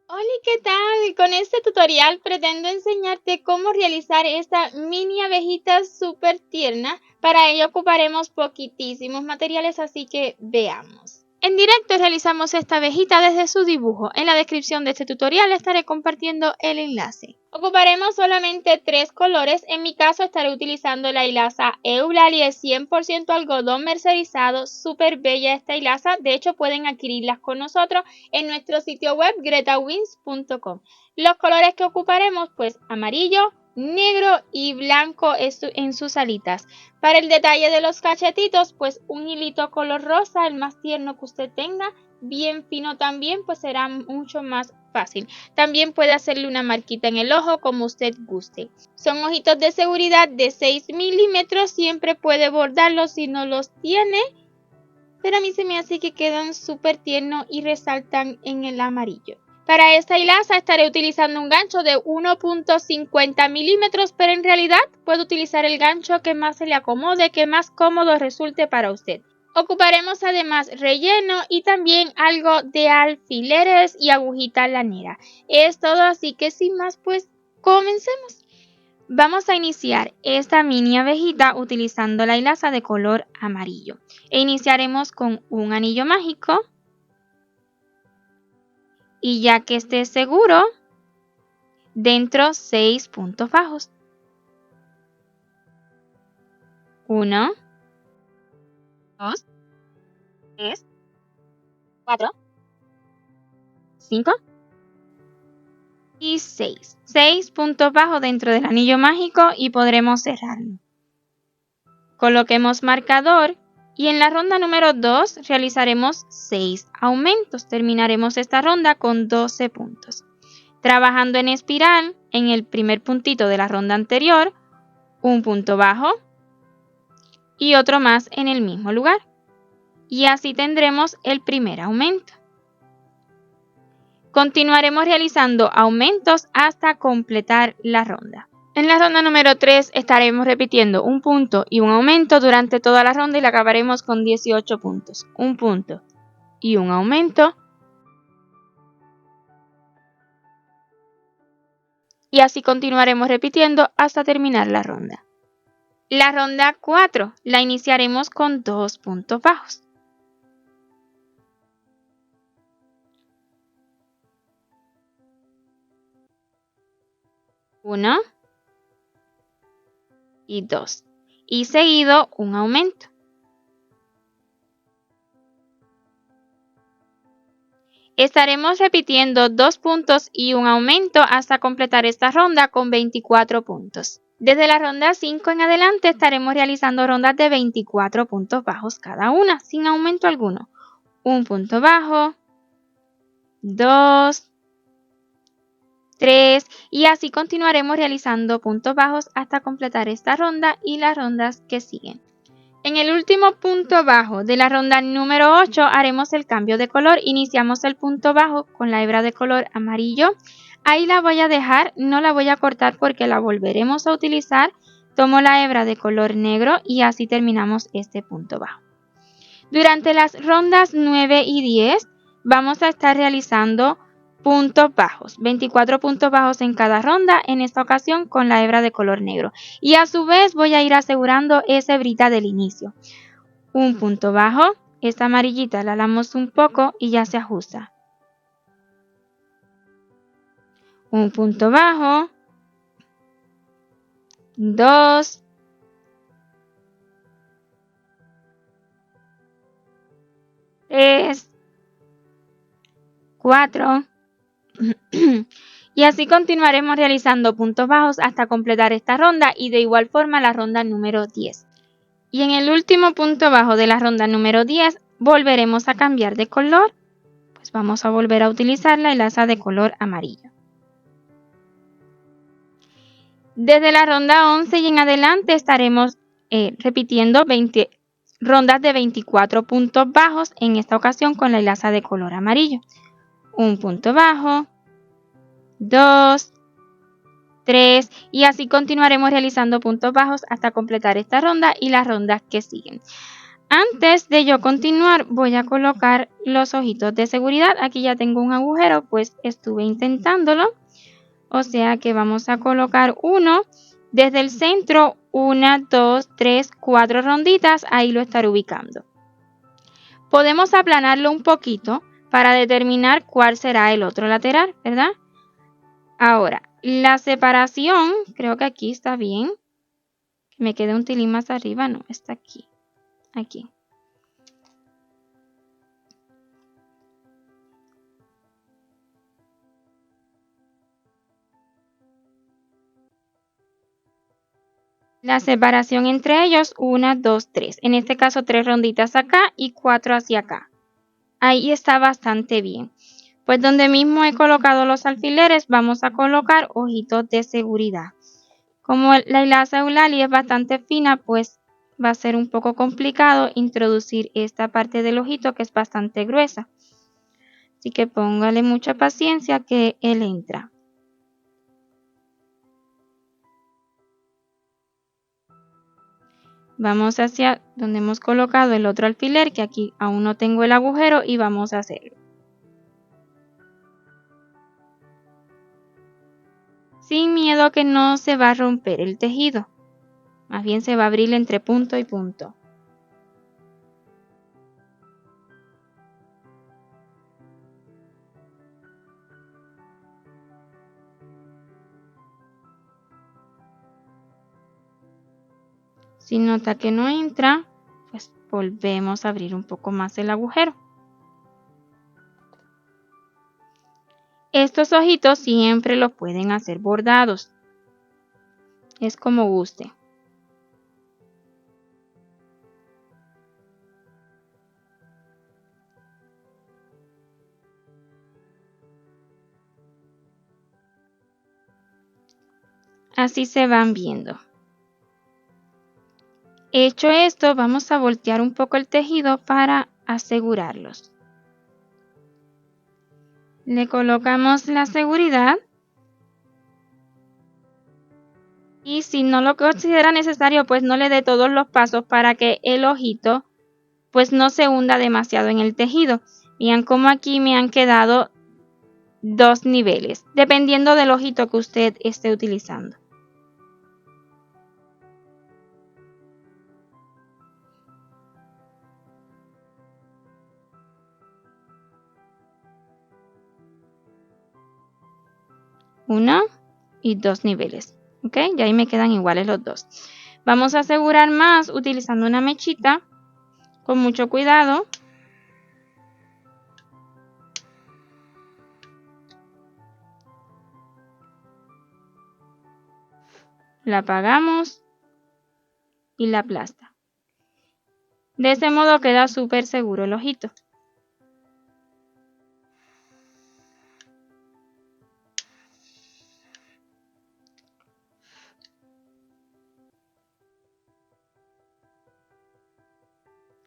Hola, ¿qué tal? Con este tutorial pretendo enseñarte cómo realizar esta mini abejita súper tierna. Para ello ocuparemos poquitísimos materiales, así que veamos. En directo realizamos esta abejita desde su dibujo. En la descripción de este tutorial estaré compartiendo el enlace. Ocuparemos solamente 3 colores. En mi caso estaré utilizando la hilaza Eulalie 100% algodón mercerizado. Súper bella esta hilaza. De hecho pueden adquirirlas con nosotros en nuestro sitio web gretawins.com. Los colores que ocuparemos pues amarillo, negro y blanco en sus alitas. Para el detalle de los cachetitos pues un hilito color rosa, el más tierno que usted tenga, bien fino también, pues será mucho más fácil. También puede hacerle una marquita en el ojo como usted guste. Son ojitos de seguridad de 6 milímetros, siempre puede bordarlos si no los tiene, pero a mí se me hace que quedan súper tiernos y resaltan en el amarillo. Para esta hilaza estaré utilizando un gancho de 1.50 milímetros, pero en realidad puedo utilizar el gancho que más se le acomode, que más cómodo resulte para usted. Ocuparemos además relleno y también algo de alfileres y agujita lanera. Es todo, así que sin más pues comencemos. Vamos a iniciar esta mini abejita utilizando la hilaza de color amarillo. Iniciaremos con un anillo mágico y ya que esté seguro, dentro 6 puntos bajos. 1, 2, 3, 4, 5 y 6. 6 puntos bajos dentro del anillo mágico y podremos cerrarlo. Coloquemos marcador y en la ronda número 2 realizaremos 6 aumentos. Terminaremos esta ronda con 12 puntos. Trabajando en espiral, en el primer puntito de la ronda anterior, un punto bajo y otro más en el mismo lugar. Y así tendremos el primer aumento. Continuaremos realizando aumentos hasta completar la ronda. En la ronda número 3 estaremos repitiendo un punto y un aumento durante toda la ronda y la acabaremos con 18 puntos. Un punto y un aumento. Y así continuaremos repitiendo hasta terminar la ronda. La ronda 4 la iniciaremos con 2 puntos bajos. 1 y 2. Y seguido un aumento. Estaremos repitiendo 2 puntos y un aumento hasta completar esta ronda con 24 puntos. Desde la ronda 5 en adelante estaremos realizando rondas de 24 puntos bajos cada una, sin aumento alguno. Un punto bajo, 2, 3 y así continuaremos realizando puntos bajos hasta completar esta ronda y las rondas que siguen. En el último punto bajo de la ronda número 8 haremos el cambio de color. Iniciamos el punto bajo con la hebra de color amarillo. Ahí la voy a dejar, no la voy a cortar porque la volveremos a utilizar. Tomo la hebra de color negro y así terminamos este punto bajo. Durante las rondas 9 y 10 vamos a estar realizando puntos bajos, 24 puntos bajos en cada ronda, en esta ocasión con la hebra de color negro. Y a su vez voy a ir asegurando esa hebrita del inicio. Un punto bajo, esta amarillita la alamos un poco y ya se ajusta. Un punto bajo, 2, 3, 4, y así continuaremos realizando puntos bajos hasta completar esta ronda y de igual forma la ronda número 10. Y en el último punto bajo de la ronda número 10 volveremos a cambiar de color, pues vamos a volver a utilizar la hilaza de color amarillo. Desde la ronda 11 y en adelante estaremos repitiendo rondas de 24 puntos bajos, en esta ocasión con la hilaza de color amarillo. Un punto bajo, 2, 3 y así continuaremos realizando puntos bajos hasta completar esta ronda y las rondas que siguen. Antes de yo continuar, voy a colocar los ojitos de seguridad. Aquí ya tengo un agujero, pues estuve intentándolo. O sea que vamos a colocar uno desde el centro, 1, 2, 3, 4 ronditas, ahí lo estaré ubicando. Podemos aplanarlo un poquito para determinar cuál será el otro lateral, ¿verdad? Ahora, la separación, creo que aquí está bien. Me quedé un tilín más arriba, no, está aquí. Aquí. La separación entre ellos, 1, 2, 3. En este caso, 3 ronditas acá y 4 hacia acá. Ahí está bastante bien. Pues donde mismo he colocado los alfileres, vamos a colocar ojitos de seguridad. Como la hilaza Eulalie es bastante fina, pues va a ser un poco complicado introducir esta parte del ojito que es bastante gruesa. Así que póngale mucha paciencia que él entra. Vamos hacia donde hemos colocado el otro alfiler, que aquí aún no tengo el agujero, y vamos a hacerlo. Sin miedo que no se va a romper el tejido. Más bien se va a abrir entre punto y punto. Si nota que no entra, pues volvemos a abrir un poco más el agujero. Estos ojitos siempre los pueden hacer bordados. Es como guste. Así se van viendo. Hecho esto, vamos a voltear un poco el tejido para asegurarlos. Le colocamos la seguridad. Y si no lo considera necesario, pues no le dé todos los pasos para que el ojito pues no se hunda demasiado en el tejido. Vean cómo aquí me han quedado 2 niveles, dependiendo del ojito que usted esté utilizando. Uno y 2 niveles, ¿ok? Y ahí me quedan iguales los dos. Vamos a asegurar más utilizando una mechita con mucho cuidado. La apagamos y la aplasta. De ese modo queda súper seguro el ojito.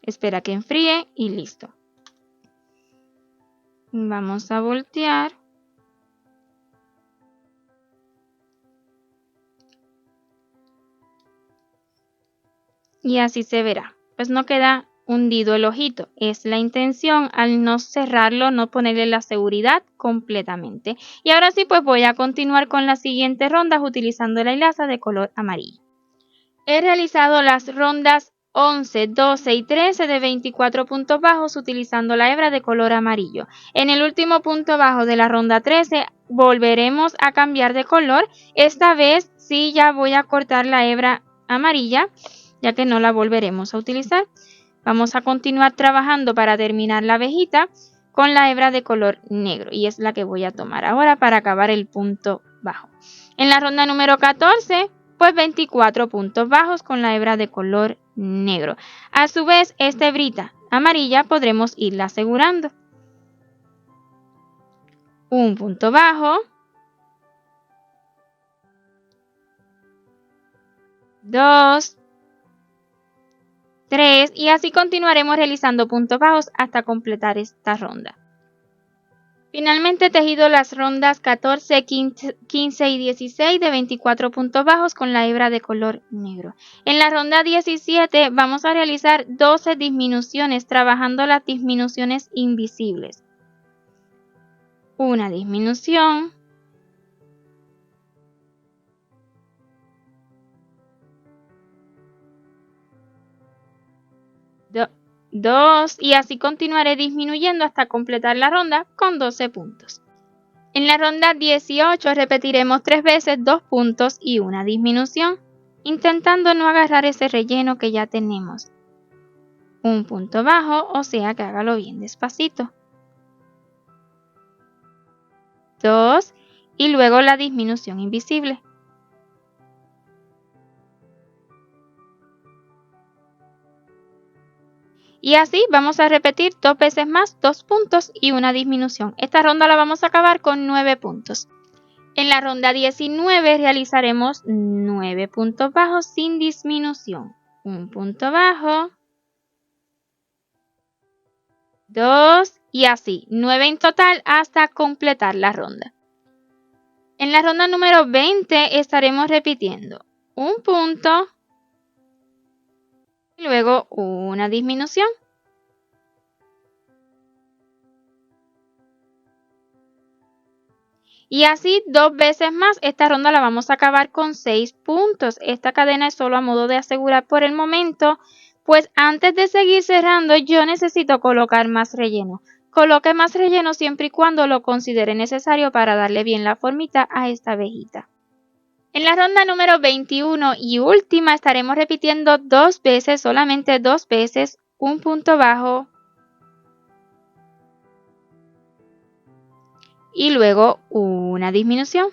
Espera que enfríe y listo. Vamos a voltear. Y así se verá. Pues no queda hundido el ojito. Es la intención al no cerrarlo, no ponerle la seguridad completamente. Y ahora sí, pues voy a continuar con las siguientes rondas utilizando la hilaza de color amarillo. He realizado las rondas 11, 12 y 13 de 24 puntos bajos utilizando la hebra de color amarillo. En el último punto bajo de la ronda 13 volveremos a cambiar de color. Esta vez sí ya voy a cortar la hebra amarilla, ya que no la volveremos a utilizar. Vamos a continuar trabajando para terminar la abejita con la hebra de color negro, y es la que voy a tomar ahora para acabar el punto bajo. En la ronda número 14, pues 24 puntos bajos con la hebra de color negro. A su vez, esta hebrita amarilla podremos irla asegurando. Un punto bajo, 2, 3 y así continuaremos realizando puntos bajos hasta completar esta ronda. Finalmente he tejido las rondas 14, 15 y 16 de 24 puntos bajos con la hebra de color negro. En la ronda 17 vamos a realizar 12 disminuciones trabajando las disminuciones invisibles. Una disminución, dos, y así continuaré disminuyendo hasta completar la ronda con 12 puntos. En la ronda 18 repetiremos 3 veces 2 puntos y una disminución, intentando no agarrar ese relleno que ya tenemos. Un punto bajo, o sea que hágalo bien despacito. 2 y luego la disminución invisible. Y así vamos a repetir 2 veces más 2 puntos y una disminución. Esta ronda la vamos a acabar con 9 puntos. En la ronda 19 realizaremos 9 puntos bajos sin disminución. Un punto bajo, 2 y así, 9 en total hasta completar la ronda. En la ronda número 20 estaremos repitiendo un punto y luego una disminución. Y así 2 veces más. Esta ronda la vamos a acabar con 6 puntos. Esta cadena es solo a modo de asegurar por el momento, pues antes de seguir cerrando yo necesito colocar más relleno. Coloque más relleno siempre y cuando lo considere necesario para darle bien la formita a esta abejita. En la ronda número 21 y última estaremos repitiendo 2 veces, solamente 2 veces, un punto bajo y luego una disminución.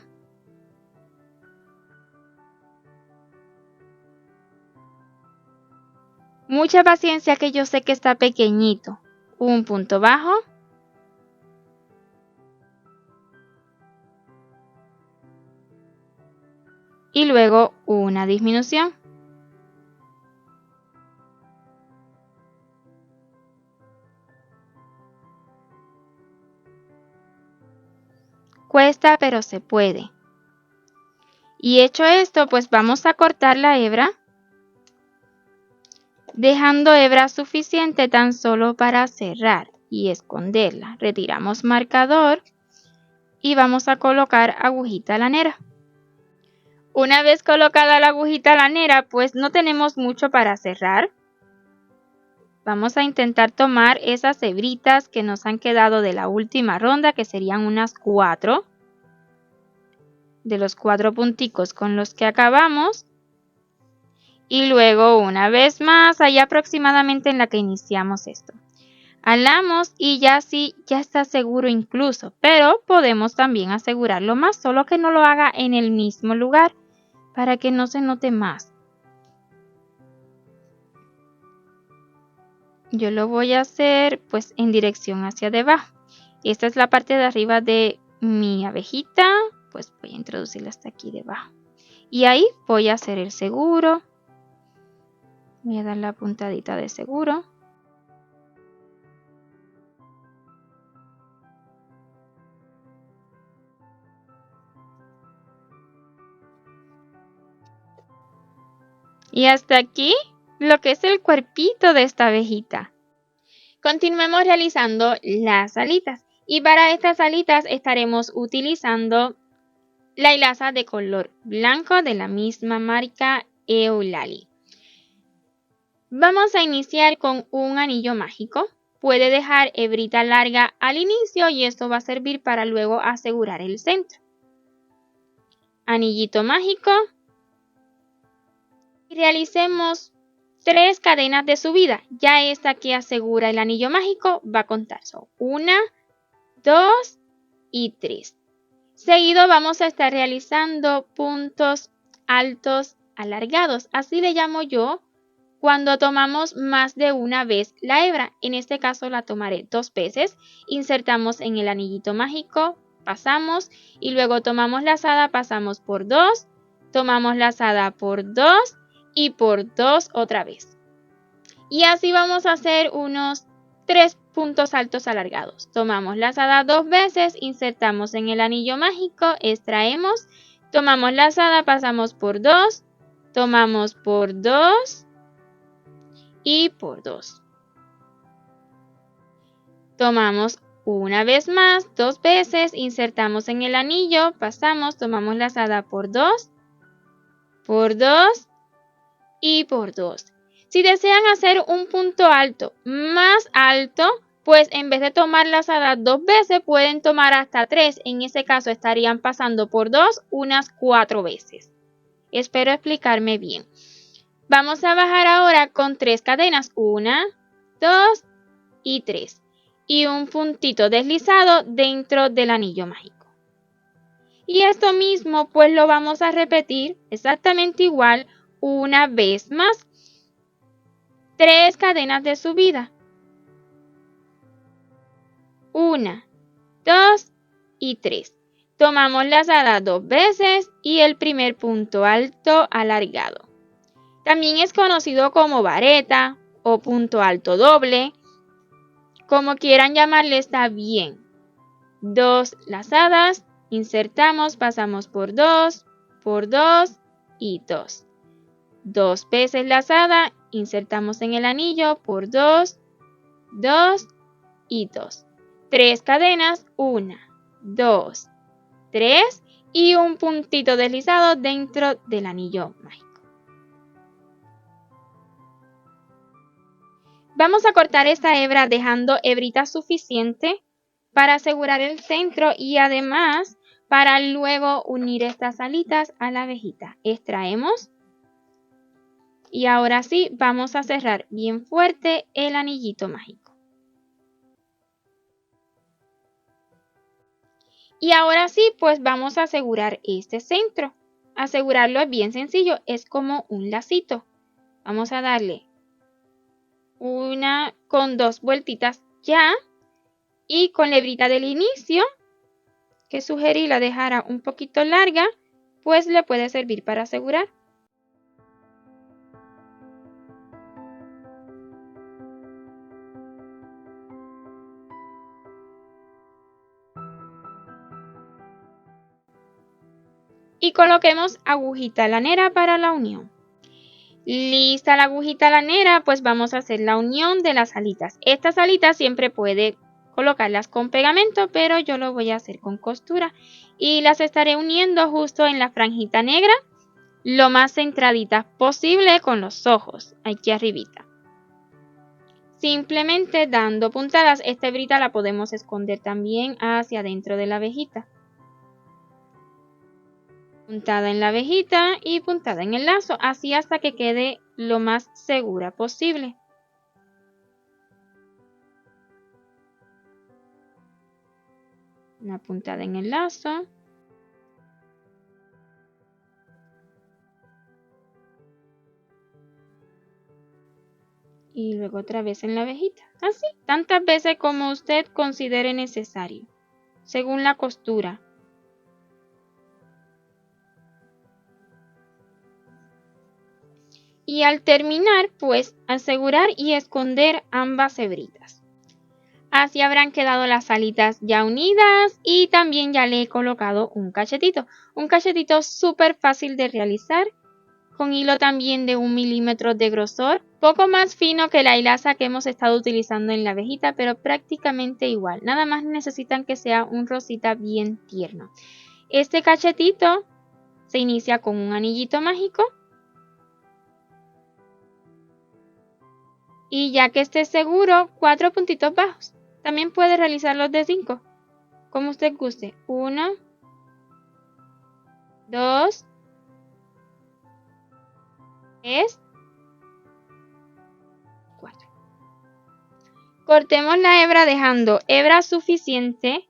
Mucha paciencia que yo sé que está pequeñito. Un punto bajo. Y luego una disminución. Cuesta, pero se puede. Y hecho esto, pues vamos a cortar la hebra, dejando hebra suficiente tan solo para cerrar y esconderla. Retiramos marcador y vamos a colocar agujita lanera. Una vez colocada la agujita lanera, pues no tenemos mucho para cerrar. Vamos a intentar tomar esas hebritas que nos han quedado de la última ronda, que serían unas 4. De los 4 punticos con los que acabamos. Y luego una vez más, allá aproximadamente en la que iniciamos esto. Alamos y ya sí, ya está seguro incluso, pero podemos también asegurarlo más, solo que no lo haga en el mismo lugar para que no se note más. Yo lo voy a hacer pues en dirección hacia debajo. Esta es la parte de arriba de mi abejita, pues voy a introducirla hasta aquí debajo. Y ahí voy a hacer el seguro. Voy a dar la puntadita de seguro. Y hasta aquí lo que es el cuerpito de esta abejita. Continuemos realizando las alitas. Y para estas alitas estaremos utilizando la hilaza de color blanco de la misma marca Eulalie. Vamos a iniciar con un anillo mágico. Puede dejar hebrita larga al inicio y esto va a servir para luego asegurar el centro. Anillito mágico. Y realicemos 3 cadenas de subida. Ya esta que asegura el anillo mágico va a contar. Son 1, 2 y 3. Seguido vamos a estar realizando puntos altos alargados. Así le llamo yo cuando tomamos más de una vez la hebra. En este caso la tomaré 2 veces. Insertamos en el anillito mágico, pasamos y luego tomamos lazada, pasamos por 2, tomamos lazada por 2 y por 2 otra vez. Y así vamos a hacer unos 3 puntos altos alargados. Tomamos lazada 2 veces, insertamos en el anillo mágico, extraemos, tomamos lazada, pasamos por 2, tomamos por 2 y por 2. Tomamos una vez más, 2 veces, insertamos en el anillo, pasamos, tomamos lazada por 2 y por 2. Si desean hacer un punto alto más alto, pues en vez de tomar lazada 2 veces, pueden tomar hasta 3. En ese caso estarían pasando por 2 unas 4 veces. Espero explicarme bien. Vamos a bajar ahora con 3 cadenas. 1, 2 y 3. Y un puntito deslizado dentro del anillo mágico. Y esto mismo pues lo vamos a repetir exactamente igual una vez más. 3 cadenas de subida. 1, 2 y 3. Tomamos lazada 2 veces y el primer punto alto alargado. También es conocido como vareta o punto alto doble. Como quieran llamarle está bien. 2 lazadas, insertamos, pasamos por 2 y 2. 2 veces lazada, insertamos en el anillo por 2 y 2. 3 cadenas, 1, 2, 3 y un puntito deslizado dentro del anillo mágico. Vamos a cortar esta hebra dejando hebrita suficiente para asegurar el centro y además para luego unir estas alitas a la abejita. Extraemos y ahora sí vamos a cerrar bien fuerte el anillito mágico. Y ahora sí, pues vamos a asegurar este centro. Asegurarlo es bien sencillo, es como un lacito. Vamos a darle una con 2 vueltitas ya y con la hebrita del inicio, que sugerí la dejara un poquito larga, pues le puede servir para asegurar. Y coloquemos agujita lanera para la unión. Lista la agujita lanera, pues vamos a hacer la unión de las alitas. Estas alitas siempre puede colocarlas con pegamento, pero yo lo voy a hacer con costura. Y las estaré uniendo justo en la franjita negra, lo más centraditas posible con los ojos, aquí arribita. Simplemente dando puntadas, esta hebrita la podemos esconder también hacia adentro de la abejita. Puntada en la abejita y puntada en el lazo, así hasta que quede lo más segura posible. Una puntada en el lazo. Y luego otra vez en la abejita, así, tantas veces como usted considere necesario, según la costura. Y al terminar, pues asegurar y esconder ambas hebritas. Así habrán quedado las alitas ya unidas y también ya le he colocado un cachetito. Un cachetito súper fácil de realizar, con hilo también de 1 milímetro de grosor, poco más fino que la hilaza que hemos estado utilizando en la abejita, pero prácticamente igual. Nada más necesitan que sea un rosita bien tierno. Este cachetito se inicia con un anillito mágico. Y ya que esté seguro, 4 puntitos bajos. También puede realizarlos de 5, como usted guste. 1, 2, 3, 4. Cortemos la hebra dejando hebra suficiente,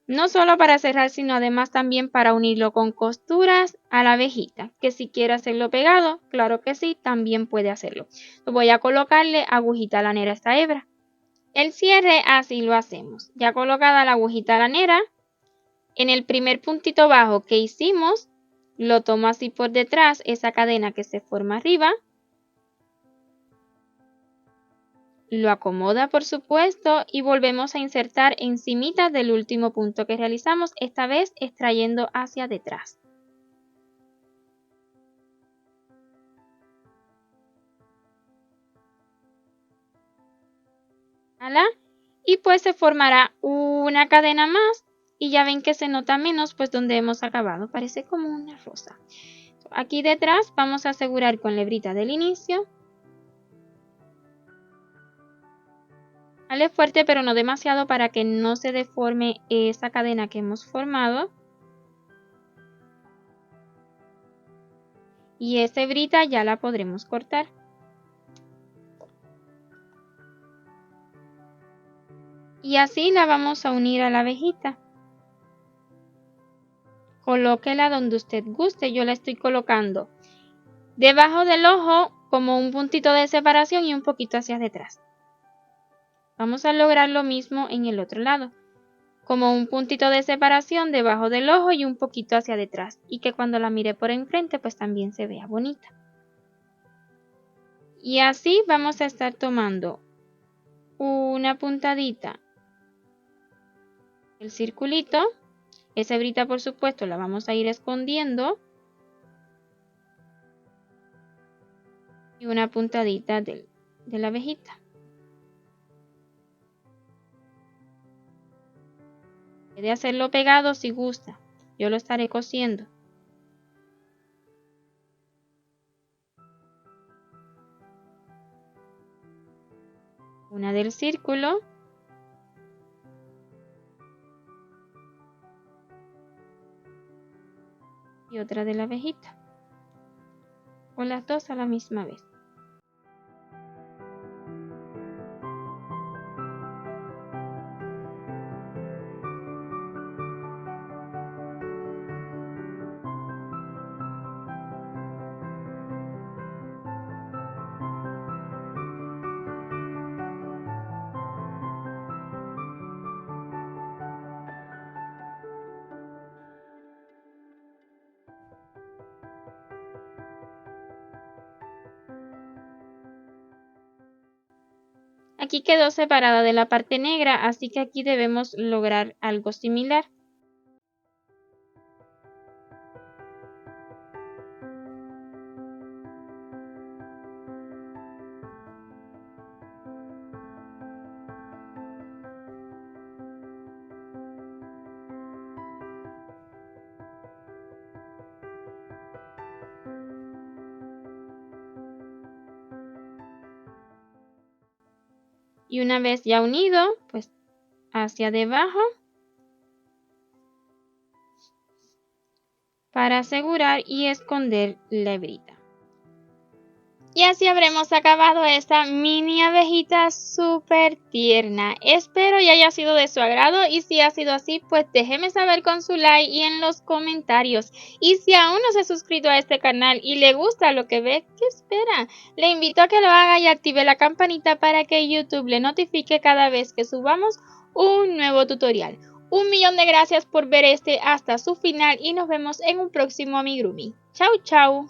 no solo para cerrar, sino además también para unirlo con costuras a la abejita. Que si quiere hacerlo pegado, claro que sí, también puede hacerlo. Voy a colocarle agujita lanera a esta hebra. El cierre así lo hacemos. Ya colocada la agujita lanera, en el primer puntito bajo que hicimos, lo tomo así por detrás, esa cadena que se forma arriba. Lo acomoda, por supuesto, y volvemos a insertar encimita del último punto que realizamos, esta vez extrayendo hacia detrás. Y pues se formará una cadena más y ya ven que se nota menos pues donde hemos acabado, parece como una rosa. Aquí detrás vamos a asegurar con la hebrita del inicio. Jale fuerte pero no demasiado para que no se deforme esa cadena que hemos formado. Y esa hebrita ya la podremos cortar. Y así la vamos a unir a la abejita. Colóquela donde usted guste, yo la estoy colocando debajo del ojo como un puntito de separación y un poquito hacia detrás. Vamos a lograr lo mismo en el otro lado, como un puntito de separación debajo del ojo y un poquito hacia detrás, y que cuando la mire por enfrente pues también se vea bonita. Y así vamos a estar tomando una puntadita del circulito, esa hebrita por supuesto la vamos a ir escondiendo, y una puntadita de la abejita. Puede hacerlo pegado si gusta, yo lo estaré cosiendo. Una del círculo. Y otra de la abejita. O las dos a la misma vez. Aquí quedó separada de la parte negra, así que aquí debemos lograr algo similar. Y una vez ya unido, pues hacia debajo para asegurar y esconder la hebrita. Y así habremos acabado esta mini abejita súper tierna. Espero y haya sido de su agrado y si ha sido así, pues déjeme saber con su like y en los comentarios. Y si aún no se ha suscrito a este canal y le gusta lo que ve, ¿qué espera? Le invito a que lo haga y active la campanita para que YouTube le notifique cada vez que subamos un nuevo tutorial. 1.000.000 de gracias por ver este hasta su final y nos vemos en un próximo amigurumi. Chau, chau.